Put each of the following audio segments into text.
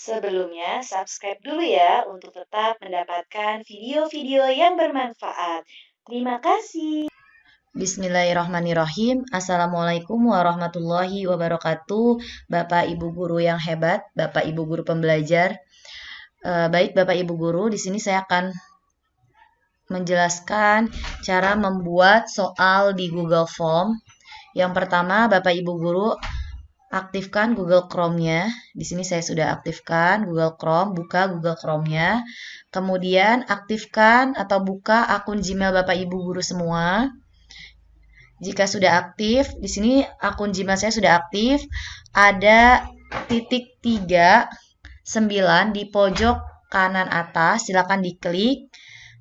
Sebelumnya, subscribe dulu ya untuk tetap mendapatkan video-video yang bermanfaat. Terima kasih. Bismillahirrahmanirrahim. Assalamualaikum warahmatullahi wabarakatuh. Bapak Ibu guru yang hebat, Bapak Ibu guru pembelajar. Baik Bapak Ibu guru, di sini saya akan menjelaskan cara membuat soal di Google Form. Yang pertama, Bapak Ibu guru aktifkan Google Chrome-nya. Di sini saya sudah aktifkan Google Chrome, buka Google Chrome-nya. Kemudian aktifkan atau buka akun Gmail Bapak Ibu guru semua. Jika sudah aktif, di sini akun Gmail saya sudah aktif. Ada titik 39 di pojok kanan atas, silakan diklik.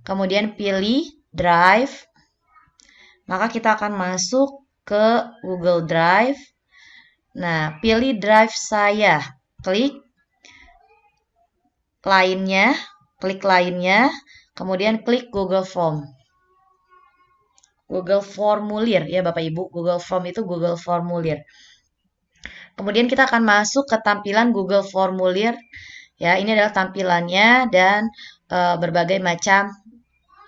Kemudian pilih Drive. Maka kita akan masuk ke Google Drive. Nah, pilih Drive saya. Klik lainnya, kemudian klik Google Form. Google Formulir ya Bapak Ibu. Google Form itu Google Formulir. Kemudian kita akan masuk ke tampilan Google Formulir. Ya, ini adalah tampilannya dan berbagai macam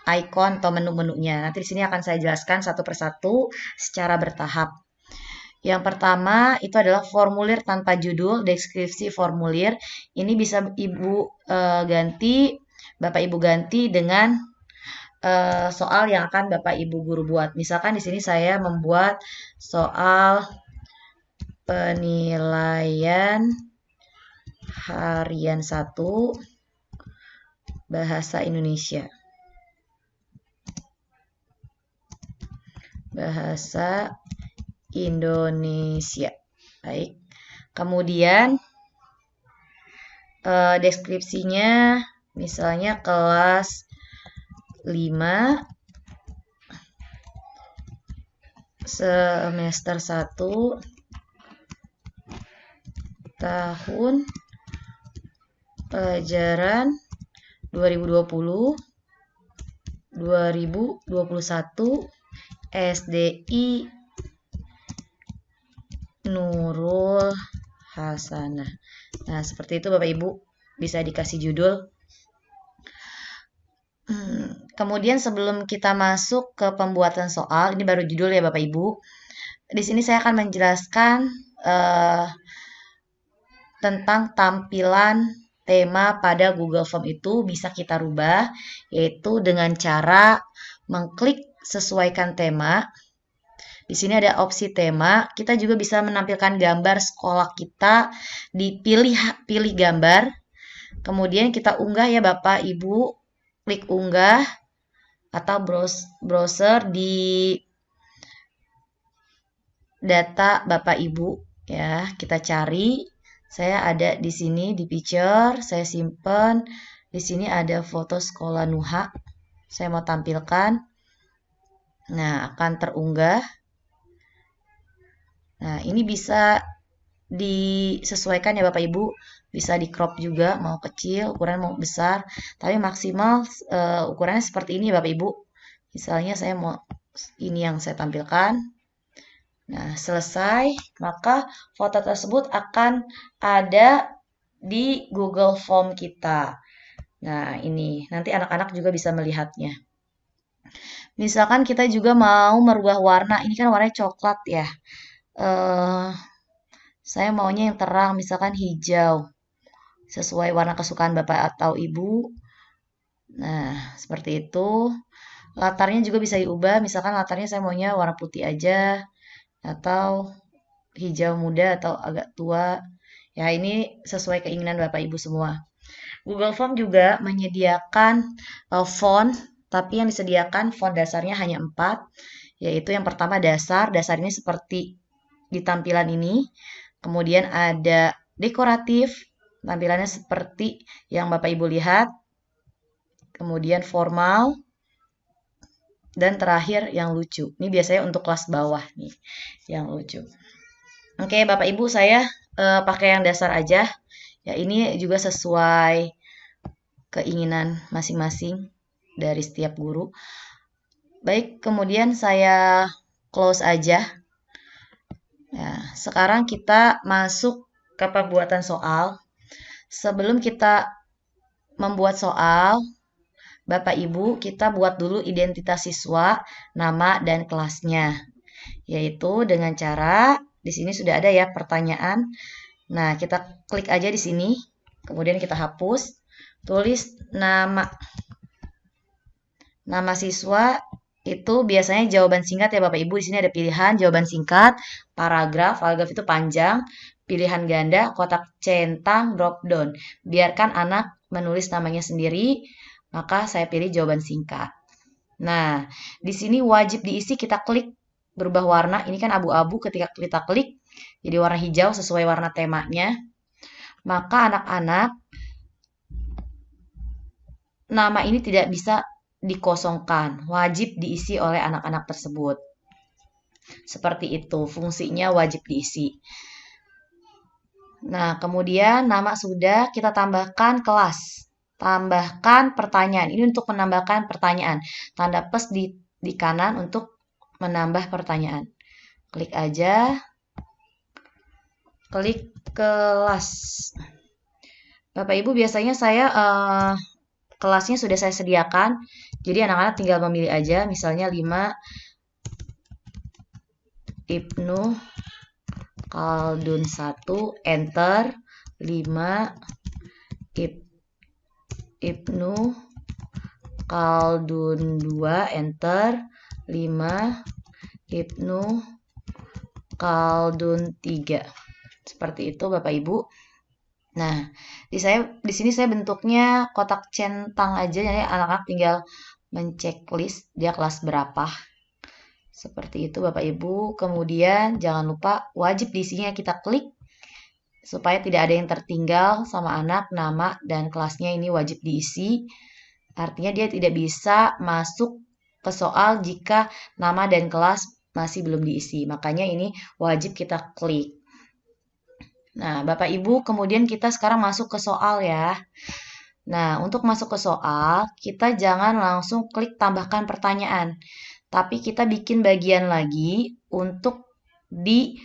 icon atau menu-menunya. Nanti di sini akan saya jelaskan satu persatu secara bertahap. Yang pertama itu adalah formulir tanpa judul, deskripsi formulir. Ini bisa Bapak Ibu ganti dengan soal yang akan Bapak Ibu guru buat. Misalkan di sini saya membuat soal penilaian harian 1 bahasa Indonesia. Bahasa Indonesia. Baik. Kemudian deskripsinya misalnya kelas 5 semester 1 tahun pelajaran 2020-2021 SDI Nurul Hasanah. Nah, seperti itu Bapak Ibu, bisa dikasih judul. Kemudian sebelum kita masuk ke pembuatan soal, ini baru judul ya Bapak Ibu. Di sini saya akan menjelaskan tentang tampilan tema pada Google Form itu bisa kita rubah, yaitu dengan cara mengklik sesuaikan tema. Di sini ada opsi tema. Kita juga bisa menampilkan gambar sekolah kita, pilih gambar. Kemudian kita unggah ya Bapak Ibu, klik unggah atau browser di data Bapak Ibu ya. Kita cari. Saya ada di sini di picture, saya simpan. Di sini ada foto sekolah Nuha. Saya mau tampilkan. Nah, akan terunggah. Nah, ini bisa disesuaikan ya Bapak Ibu. Bisa di crop juga, mau kecil, ukuran mau besar. Tapi maksimal ukurannya seperti ini Bapak Ibu. Misalnya saya mau ini yang saya tampilkan. Nah, selesai, maka foto tersebut akan ada di Google Form kita. Nah, ini nanti anak-anak juga bisa melihatnya. Misalkan kita juga mau merubah warna, ini kan warnanya coklat ya. Saya maunya yang terang, misalkan hijau, sesuai warna kesukaan Bapak atau Ibu. Nah, seperti itu. Latarnya juga bisa diubah, misalkan latarnya saya maunya warna putih aja, atau hijau muda atau agak tua. Ya, ini sesuai keinginan Bapak Ibu semua. Google Form juga menyediakan font, tapi yang disediakan font dasarnya hanya 4, yaitu yang pertama dasarnya seperti di tampilan ini. Kemudian ada dekoratif, tampilannya seperti yang Bapak Ibu lihat. Kemudian formal. Dan terakhir yang lucu. Ini biasanya untuk kelas bawah nih, yang lucu. Oke, Bapak Ibu saya pakai yang dasar aja. Ya, ini juga sesuai keinginan masing-masing dari setiap guru. Baik, kemudian saya close aja. Ya, sekarang kita masuk ke pembuatan soal. Sebelum kita membuat soal, Bapak Ibu, kita buat dulu identitas siswa, nama, dan kelasnya. Yaitu dengan cara, di sini sudah ada ya pertanyaan. Nah, kita klik aja di sini, kemudian kita hapus, tulis nama. Nama siswa itu biasanya jawaban singkat ya Bapak Ibu. Di sini ada pilihan jawaban singkat, paragraf itu panjang, pilihan ganda, kotak centang, drop down. Biarkan anak menulis namanya sendiri, maka saya pilih jawaban singkat. Nah, di sini wajib diisi, kita klik berubah warna. Ini kan abu-abu, ketika kita klik jadi warna hijau sesuai warna temanya. Maka anak-anak, nama ini tidak bisa dikosongkan, wajib diisi oleh anak-anak tersebut. Seperti itu, fungsinya wajib diisi. Nah, kemudian nama sudah, kita tambahkan kelas. Tambahkan pertanyaan. Ini untuk menambahkan pertanyaan. Tanda plus di kanan untuk menambah pertanyaan. Klik aja. Klik kelas. Bapak Ibu, biasanya saya kelasnya sudah saya sediakan. Jadi anak-anak tinggal memilih aja. Misalnya 5 Ibnu Khaldun 1, enter. 5 Ibnu Khaldun 2, enter. 5 Ibnu Khaldun 3. Seperti itu Bapak Ibu. Nah, di sini saya bentuknya kotak centang aja, jadi anak-anak tinggal menceklis dia kelas berapa. Seperti itu Bapak Ibu. Kemudian jangan lupa wajib diisinya kita klik supaya tidak ada yang tertinggal sama anak, nama dan kelasnya ini wajib diisi. Artinya dia tidak bisa masuk ke soal jika nama dan kelas masih belum diisi. Makanya ini wajib kita klik. Nah, Bapak Ibu, kemudian kita sekarang masuk ke soal ya. Nah, untuk masuk ke soal, kita jangan langsung klik tambahkan pertanyaan. Tapi kita bikin bagian lagi untuk di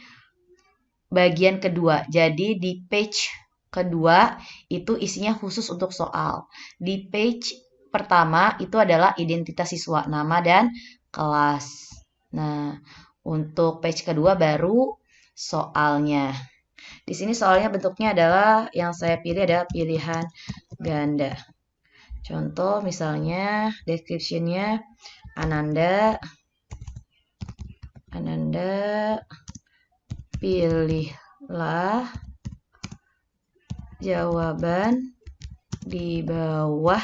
bagian kedua. Jadi di page kedua itu isinya khusus untuk soal. Di page pertama itu adalah identitas siswa, nama dan kelas. Nah, untuk page kedua baru soalnya. Di sini soalnya bentuknya adalah yang saya pilih adalah pilihan ganda. Contoh misalnya description-nya Ananda pilihlah jawaban di bawah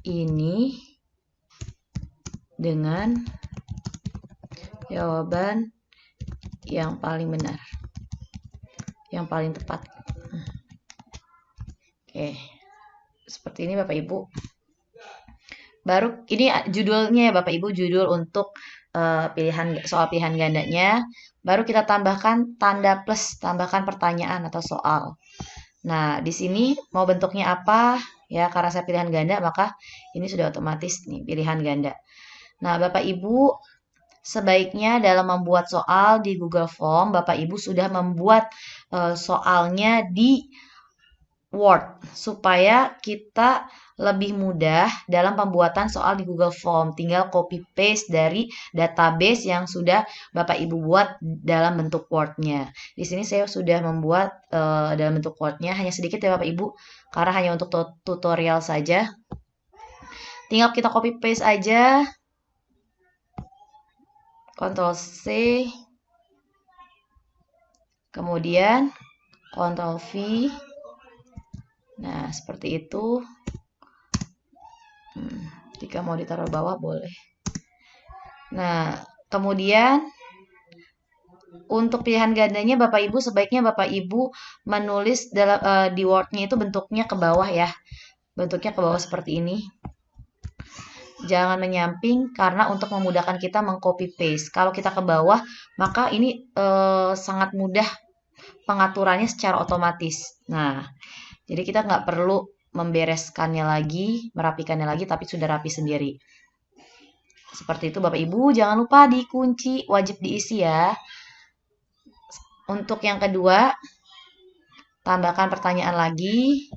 ini dengan jawaban yang paling benar, yang paling tepat. Oke, seperti ini Bapak Ibu. Baru ini judulnya ya Bapak Ibu, judul untuk soal pilihan gandanya. Baru kita tambahkan tanda plus, tambahkan pertanyaan atau soal. Nah, di sini mau bentuknya apa? Ya, karena saya pilihan ganda, maka ini sudah otomatis nih pilihan ganda. Nah, Bapak Ibu, sebaiknya dalam membuat soal di Google Form, Bapak Ibu sudah membuat soalnya di Word supaya kita lebih mudah dalam pembuatan soal di Google Form. Tinggal copy paste dari database yang sudah Bapak Ibu buat dalam bentuk Word-nya. Di sini saya sudah membuat dalam bentuk Word-nya, hanya sedikit ya Bapak Ibu, karena hanya untuk tutorial saja. Tinggal kita copy paste aja. Ctrl C. Kemudian Ctrl V. Nah, seperti itu. Jika mau ditaruh bawah boleh. Nah, kemudian untuk pilihan gandanya Bapak Ibu sebaiknya Bapak Ibu menulis di Word-nya itu bentuknya ke bawah ya. Bentuknya ke bawah seperti ini. Jangan menyamping karena untuk memudahkan kita mengcopy paste. Kalau kita ke bawah, maka ini sangat mudah pengaturannya secara otomatis. Nah, jadi kita nggak perlu membereskannya lagi, merapikannya lagi, tapi sudah rapi sendiri. Seperti itu Bapak Ibu, jangan lupa dikunci, wajib diisi ya. Untuk yang kedua, tambahkan pertanyaan lagi.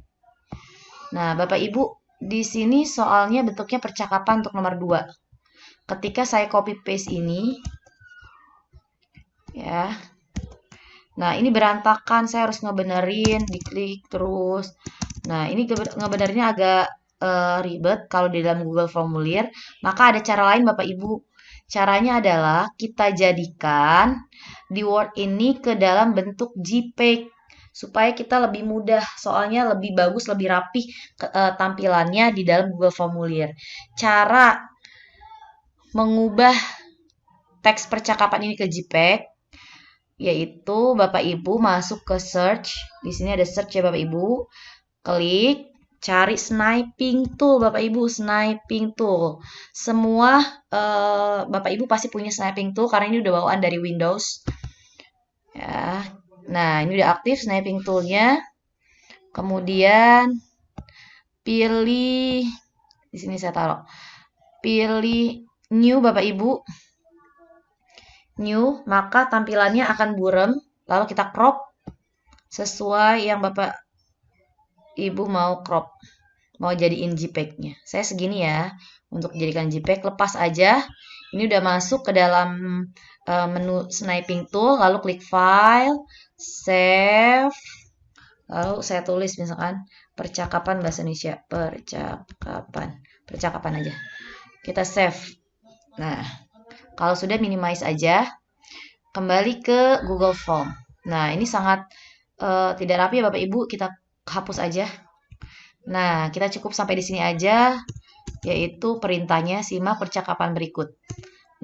Nah, Bapak Ibu, di sini soalnya bentuknya percakapan untuk nomor 2. Ketika saya copy paste ini, ya. Nah, ini berantakan, saya harus ngebenerin, diklik terus. Nah, ini ngebenerinnya agak ribet kalau di dalam Google Formulir. Maka ada cara lain Bapak Ibu. Caranya adalah kita jadikan di Word ini ke dalam bentuk JPEG supaya kita lebih mudah, soalnya lebih bagus, lebih rapih tampilannya di dalam Google Formulir. Cara mengubah teks percakapan ini ke JPEG yaitu Bapak Ibu masuk ke search. Di sini ada search ya Bapak Ibu. Klik, cari sniping tool Bapak Ibu, sniping tool. Semua Bapak Ibu pasti punya sniping tool karena ini udah bawaan dari Windows. Ya. Nah, ini udah aktif sniping toolnya. Kemudian pilih di sini saya taruh. Pilih new Bapak Ibu. New, maka tampilannya akan buram. Lalu kita crop sesuai yang Bapak Ibu mau crop. Mau jadiin JPEG-nya. Saya segini ya. Untuk jadikan JPEG, lepas aja. Ini udah masuk ke dalam menu sniping tool. Lalu klik file, save. Lalu saya tulis misalkan percakapan bahasa Indonesia. Percakapan aja. Kita save. Nah, kalau sudah minimize aja, kembali ke Google Form. Nah, ini sangat tidak rapi ya Bapak Ibu, kita hapus aja. Nah, kita cukup sampai di sini aja, yaitu perintahnya simak percakapan berikut.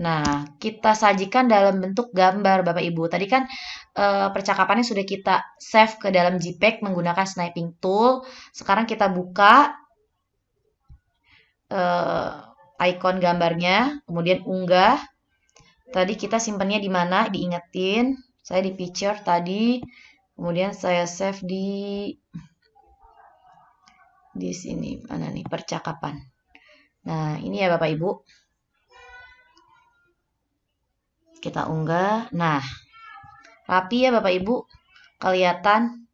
Nah, kita sajikan dalam bentuk gambar Bapak Ibu. Tadi kan percakapannya sudah kita save ke dalam JPEG menggunakan sniping tool. Sekarang kita buka icon gambarnya, kemudian unggah. Tadi kita simpannya di mana? Diingetin. Saya di picture tadi. Kemudian saya save di sini. Mana nih? Percakapan. Nah, ini ya Bapak Ibu. Kita unggah. Nah, rapi ya Bapak Ibu. Kelihatan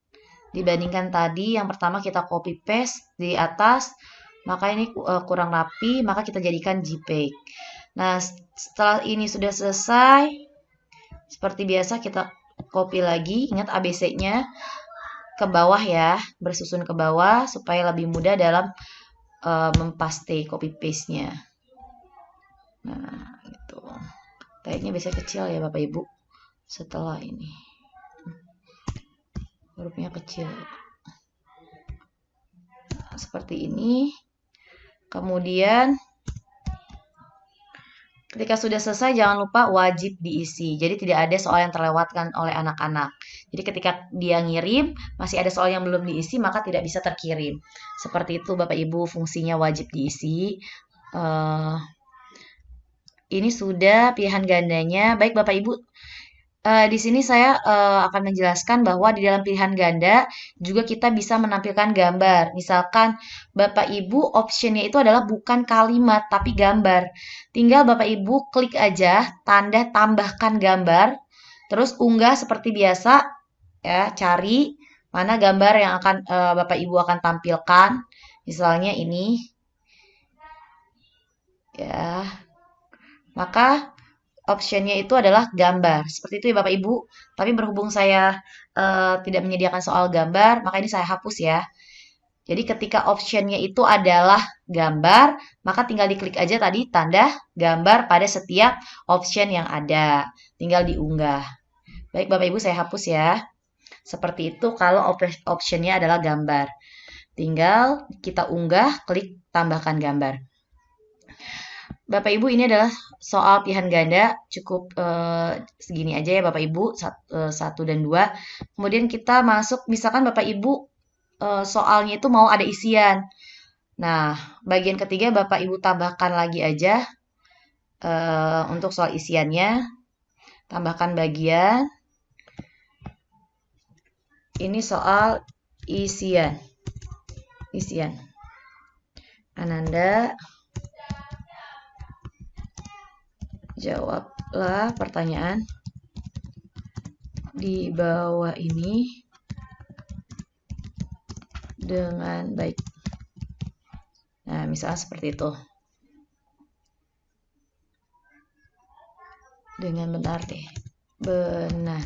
dibandingkan tadi. Yang pertama kita copy paste di atas. Maka ini kurang rapi. Maka kita jadikan JPEG. Nah, setelah ini sudah selesai, seperti biasa kita copy lagi, ingat ABC-nya ke bawah ya, bersusun ke bawah supaya lebih mudah dalam mempaste copy paste-nya. Nah, gitu. Tagnya biasanya kecil ya Bapak Ibu. Setelah ini, hurufnya kecil. Nah, seperti ini. Kemudian ketika sudah selesai, jangan lupa wajib diisi. Jadi tidak ada soal yang terlewatkan oleh anak-anak. Jadi ketika dia ngirim, masih ada soal yang belum diisi, maka tidak bisa terkirim. Seperti itu Bapak Ibu, fungsinya wajib diisi. Ini sudah pilihan gandanya. Baik Bapak Ibu, di sini saya akan menjelaskan bahwa di dalam pilihan ganda juga kita bisa menampilkan gambar. Misalkan Bapak Ibu optionnya itu adalah bukan kalimat tapi gambar. Tinggal Bapak Ibu klik aja tanda tambahkan gambar, terus unggah seperti biasa ya, cari mana gambar yang akan Bapak Ibu akan tampilkan. Misalnya ini ya. Maka optionnya itu adalah gambar. Seperti itu ya Bapak Ibu. Tapi berhubung saya tidak menyediakan soal gambar, maka ini saya hapus ya. Jadi ketika optionnya itu adalah gambar, maka tinggal diklik aja tadi tanda gambar pada setiap option yang ada. Tinggal diunggah. Baik Bapak Ibu, saya hapus ya. Seperti itu kalau optionnya adalah gambar. Tinggal kita unggah, klik tambahkan gambar. Bapak Ibu, ini adalah soal pilihan ganda, cukup segini aja ya Bapak Ibu, 1 dan 2. Kemudian kita masuk, misalkan Bapak Ibu soalnya itu mau ada isian. Nah, bagian ketiga Bapak Ibu tambahkan lagi aja untuk soal isiannya. Tambahkan bagian. Ini soal isian. Ananda, jawablah pertanyaan di bawah ini dengan baik. Nah, misalnya seperti itu. Dengan benar deh. Benar.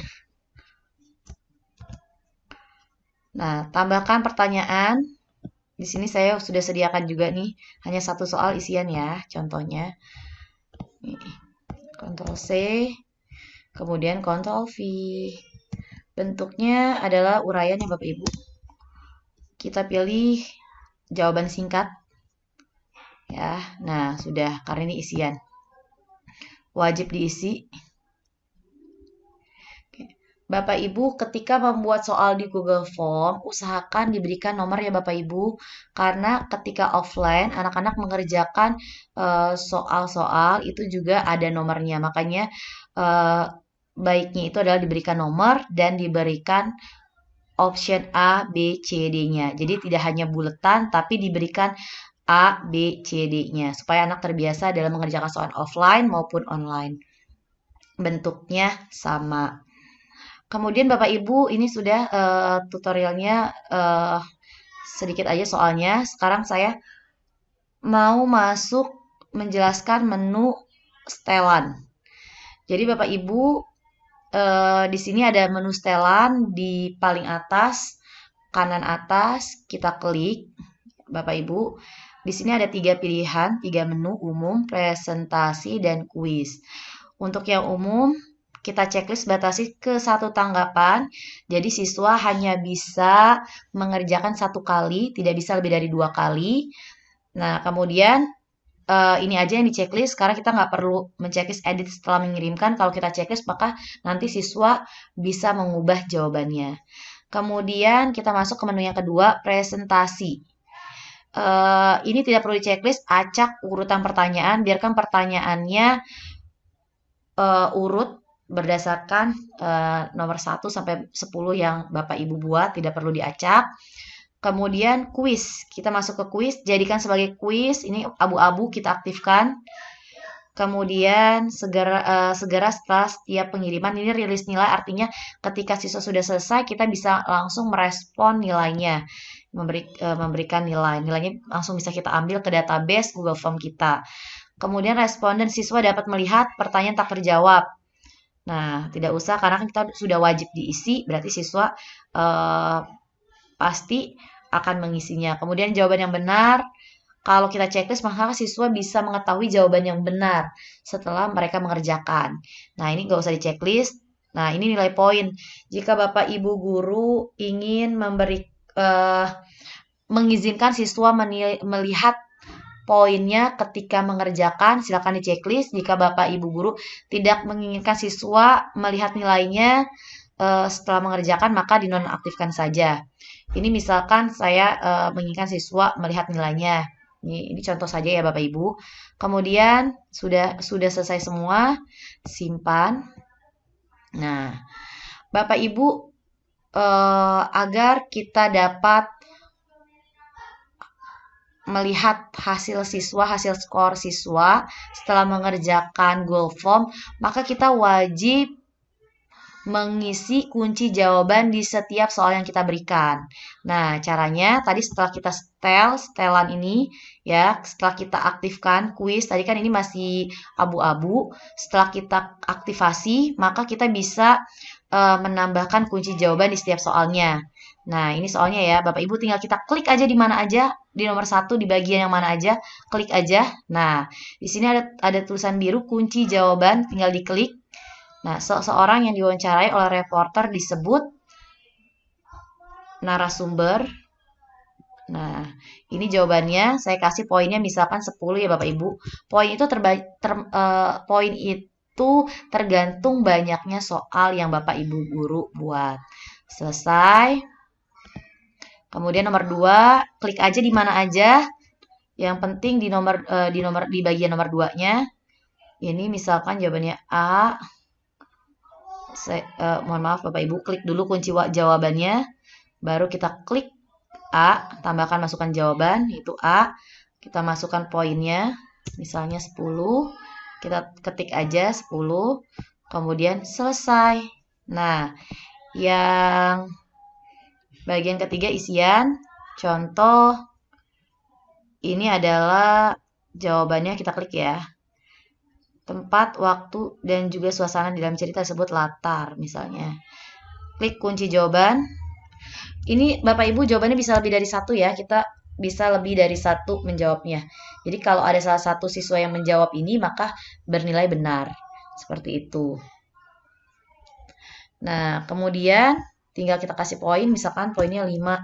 Nah, tambahkan pertanyaan. Di sini saya sudah sediakan juga nih, hanya satu soal isian ya, contohnya. Ctrl C, kemudian Ctrl V. Bentuknya adalah uraian ya Bapak Ibu. Kita pilih jawaban singkat. Ya, nah sudah, karena ini isian. Wajib diisi. Bapak Ibu, ketika membuat soal di Google Form, usahakan diberikan nomor ya Bapak Ibu, karena ketika offline, anak-anak mengerjakan soal-soal itu juga ada nomornya. Makanya baiknya itu adalah diberikan nomor dan diberikan option A, B, C, D-nya. Jadi tidak hanya buletan, tapi diberikan A, B, C, D-nya. Supaya anak terbiasa dalam mengerjakan soal offline maupun online. Bentuknya sama. Kemudian Bapak Ibu, ini sudah tutorialnya sedikit aja soalnya. Sekarang saya mau masuk menjelaskan menu setelan. Jadi Bapak Ibu, di sini ada menu setelan di paling atas, kanan atas, kita klik. Bapak Ibu, di sini ada 3 pilihan, 3 menu: umum, presentasi, dan kuis. Untuk yang umum, kita checklist batasi ke 1 tanggapan. Jadi siswa hanya bisa mengerjakan 1 kali, tidak bisa lebih dari 2 kali. Nah, kemudian ini aja yang di checklist. Sekarang kita nggak perlu men-checklist edit setelah mengirimkan. Kalau kita checklist, maka nanti siswa bisa mengubah jawabannya. Kemudian kita masuk ke menu yang kedua, presentasi. Ini tidak perlu di checklist, acak urutan pertanyaan, biarkan pertanyaannya urut berdasarkan nomor 1 sampai 10 yang Bapak Ibu buat, tidak perlu diacak. Kemudian kuis, kita masuk ke kuis, jadikan sebagai kuis, ini abu-abu kita aktifkan. Kemudian segera setelah setiap pengiriman, ini rilis nilai, artinya ketika siswa sudah selesai, kita bisa langsung merespon nilainya, memberikan nilai. Nilainya langsung bisa kita ambil ke database Google Form kita. Kemudian responden siswa dapat melihat pertanyaan tak terjawab. Nah, tidak usah karena kita sudah wajib diisi, berarti siswa pasti akan mengisinya. Kemudian jawaban yang benar, kalau kita checklist maka siswa bisa mengetahui jawaban yang benar setelah mereka mengerjakan. Nah, ini nggak usah di checklist. Nah, ini nilai poin. Jika Bapak Ibu guru ingin mengizinkan siswa melihat poinnya ketika mengerjakan, silakan di checklist. Jika Bapak Ibu guru tidak menginginkan siswa melihat nilainya setelah mengerjakan, maka dinonaktifkan saja. Ini misalkan saya menginginkan siswa melihat nilainya. Ini contoh saja ya Bapak Ibu. Kemudian sudah selesai semua, simpan. Nah, Bapak Ibu, agar kita dapat melihat hasil siswa, hasil skor siswa setelah mengerjakan Google Form, maka kita wajib mengisi kunci jawaban di setiap soal yang kita berikan. Nah, caranya tadi setelah kita setelan ini ya, setelah kita aktifkan kuis, tadi kan ini masih abu-abu, setelah kita aktifasi, maka kita bisa menambahkan kunci jawaban di setiap soalnya. Nah, ini soalnya ya, Bapak Ibu tinggal kita klik aja di mana aja, di nomor 1 di bagian yang mana aja, klik aja. Nah, di sini ada tulisan biru kunci jawaban, tinggal diklik. Nah, seseorang yang diwawancarai oleh reporter disebut narasumber. Nah, ini jawabannya. Saya kasih poinnya misalkan 10 ya Bapak Ibu. Poin itu poin itu tergantung banyaknya soal yang Bapak Ibu guru buat. Selesai. Kemudian nomor 2, klik aja di mana aja. Yang penting di bagian nomor 2-nya. Ini misalkan jawabannya A. Mohon maaf Bapak Ibu, klik dulu kunci jawabannya. Baru kita klik A, tambahkan masukkan jawaban, itu A. Kita masukkan poinnya, misalnya 10. Kita ketik aja 10. Kemudian selesai. Nah, yang bagian ketiga isian, Contoh, ini adalah jawabannya, kita klik ya. Tempat, waktu, dan juga suasana di dalam cerita tersebut latar misalnya. Klik kunci jawaban. Ini Bapak Ibu jawabannya bisa lebih dari satu ya. Kita bisa lebih dari satu menjawabnya. Jadi kalau ada salah satu siswa yang menjawab ini maka bernilai benar. Seperti itu. Nah, kemudian tinggal kita kasih poin, misalkan poinnya 5.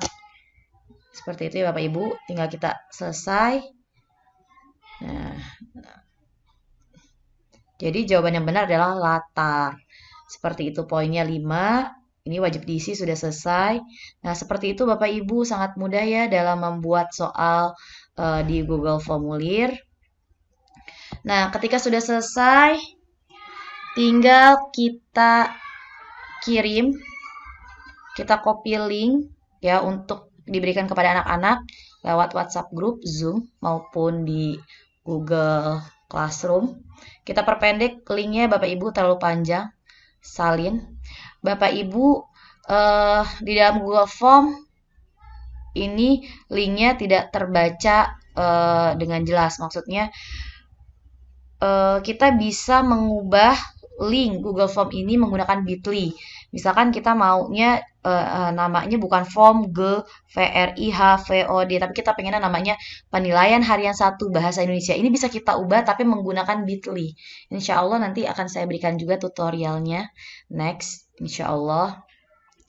Seperti itu ya Bapak Ibu. Tinggal kita selesai. Nah, jadi jawaban yang benar adalah latar. Seperti itu poinnya 5. Ini wajib diisi sudah selesai. Nah, seperti itu Bapak Ibu sangat mudah ya dalam membuat soal di Google Formulir. Nah, ketika sudah selesai, tinggal kita kirim, kita copy link ya untuk diberikan kepada anak-anak lewat WhatsApp group, Zoom, maupun di Google Classroom. Kita perpendek linknya Bapak Ibu terlalu panjang, salin. Bapak Ibu di dalam Google Form ini linknya tidak terbaca dengan jelas. Maksudnya kita bisa mengubah link Google Form ini menggunakan Bitly. Misalkan kita maunya namanya bukan form GVRIHVOD, tapi kita pengennya namanya penilaian harian 1 bahasa Indonesia. Ini bisa kita ubah tapi menggunakan Bitly. Insya Allah nanti akan saya berikan juga tutorialnya. Next, insya Allah.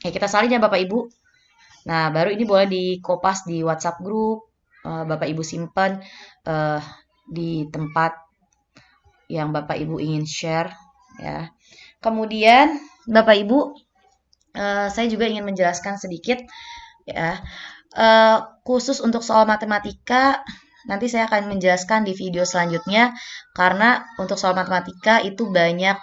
Ya, kita salin ya Bapak Ibu. Nah, baru ini boleh dikopas di WhatsApp group. Bapak Ibu simpan di tempat yang Bapak Ibu ingin share ya. Kemudian Bapak Ibu, saya juga ingin menjelaskan sedikit ya, khusus untuk soal matematika nanti saya akan menjelaskan di video selanjutnya karena untuk soal matematika itu banyak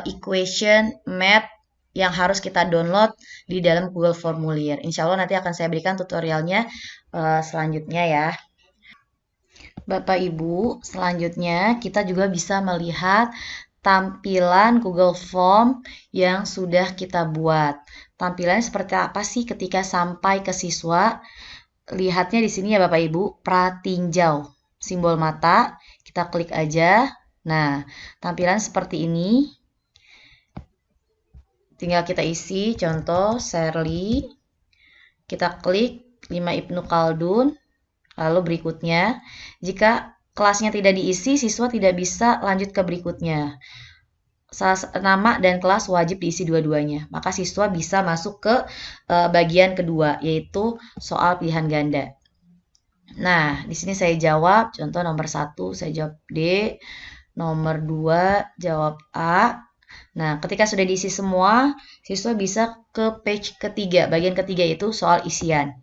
equation, math yang harus kita download di dalam Google Formulir. Insya Allah nanti akan saya berikan tutorialnya selanjutnya ya. Bapak Ibu, selanjutnya kita juga bisa melihat tampilan Google Form yang sudah kita buat. Tampilannya seperti apa sih ketika sampai ke siswa? Lihatnya di sini ya Bapak Ibu, pratinjau, simbol mata, kita klik aja. Nah, tampilan seperti ini. Tinggal kita isi, contoh Sherly. Kita klik 5 Ibnu Khaldun. Lalu berikutnya, jika kelasnya tidak diisi, siswa tidak bisa lanjut ke berikutnya. Nama dan kelas wajib diisi dua-duanya. Maka siswa bisa masuk ke bagian kedua, yaitu soal pilihan ganda. Nah, di sini saya jawab, contoh nomor 1 saya jawab D, nomor 2 jawab A. Nah, ketika sudah diisi semua, siswa bisa ke page ketiga. Bagian ketiga itu soal isian.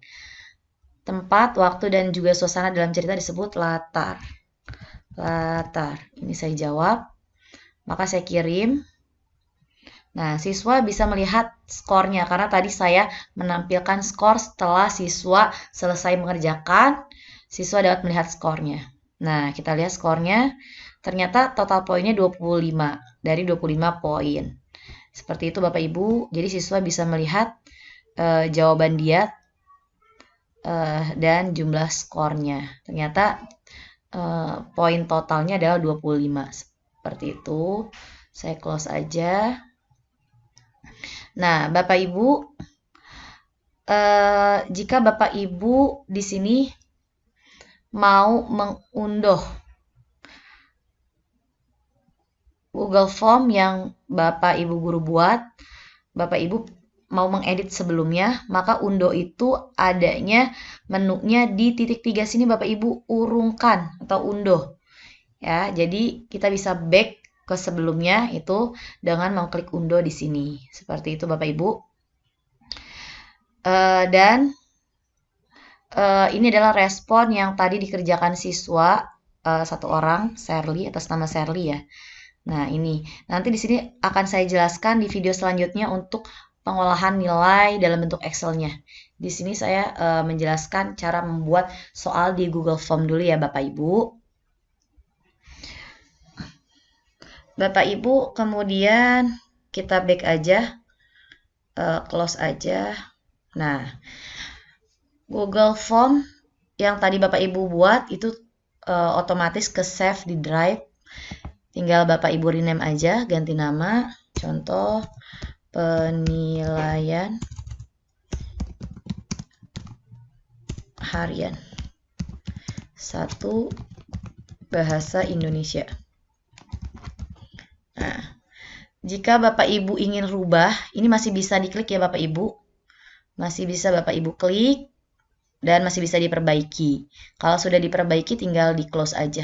Tempat, waktu, dan juga suasana dalam cerita disebut latar. Latar. Ini saya jawab. Maka saya kirim. Nah, siswa bisa melihat skornya. Karena tadi saya menampilkan skor setelah siswa selesai mengerjakan. Siswa dapat melihat skornya. Nah, kita lihat skornya. Ternyata total poinnya 25. Dari 25 poin. Seperti itu Bapak Ibu. Jadi siswa bisa melihat jawaban dia dan jumlah skornya. Ternyata poin totalnya adalah 25. Seperti itu. Saya close aja. Nah, Bapak Ibu, jika Bapak Ibu di sini mau mengunduh Google Form yang Bapak Ibu guru buat, Bapak Ibu mau mengedit sebelumnya, maka undo itu adanya menunya di titik 3 sini Bapak Ibu urungkan atau undo. Ya, jadi kita bisa back ke sebelumnya itu dengan mengklik undo di sini. Seperti itu Bapak Ibu. Dan ini adalah respon yang tadi dikerjakan siswa satu orang, Sherly, atas nama Sherly ya. Nah, ini nanti di sini akan saya jelaskan di video selanjutnya untuk pengolahan nilai dalam bentuk Excel-nya. Di sini saya menjelaskan cara membuat soal di Google Form dulu ya Bapak Ibu. Bapak Ibu, kemudian kita back aja, close aja. Nah, Google Form yang tadi Bapak Ibu buat itu otomatis ke save di Drive. Tinggal Bapak Ibu rename aja, ganti nama. Contoh penilaian harian 1 bahasa Indonesia. Nah, jika Bapak Ibu ingin rubah, ini masih bisa diklik ya Bapak Ibu. Masih bisa Bapak Ibu klik dan masih bisa diperbaiki. Kalau sudah diperbaiki tinggal di close aja.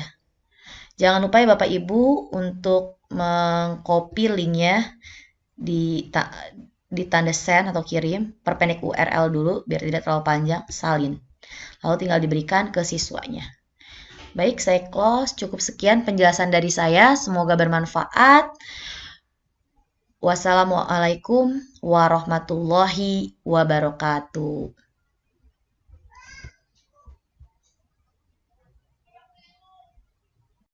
Jangan lupa ya Bapak Ibu untuk mengcopy linknya di tanda send atau kirim, perpendek URL dulu biar tidak terlalu panjang, salin. Lalu tinggal diberikan ke siswanya. Baik, saya close. Cukup sekian penjelasan dari saya. Semoga bermanfaat. Wassalamualaikum warahmatullahi wabarakatuh.